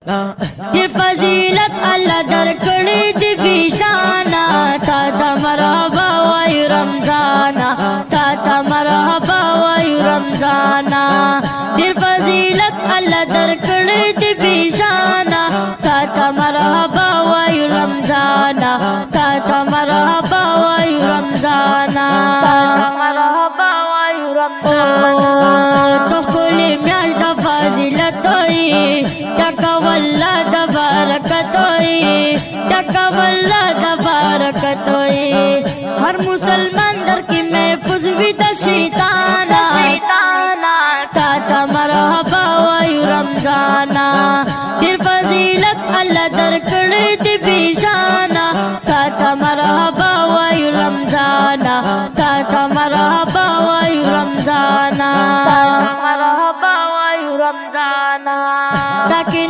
ډېر فضیلت الله درکړی دی بیشانا تا ته مرحبا وای رمضانا تا ته مرحبا وای رمضانا ډېر فضیلت الله درکړی دی بیشانا تا ته مرحبا وای رمضانا تا ته مرحبا وای رمضانا مرحبا وای رمضانا تو خلی میاش د فضیلت وای ټکا والله د برکت وای ټکا والله د برکت وای هر مسلمان در کې محفوظ وي د شیطانا تا ته مرحبا وای رمضانا ډېر فضیلت الله درکړی دی بیشانا تا ته مرحبا وای رمضانا تا ته مرحبا وای رمضانا مرحبا وای رمضانا تاکي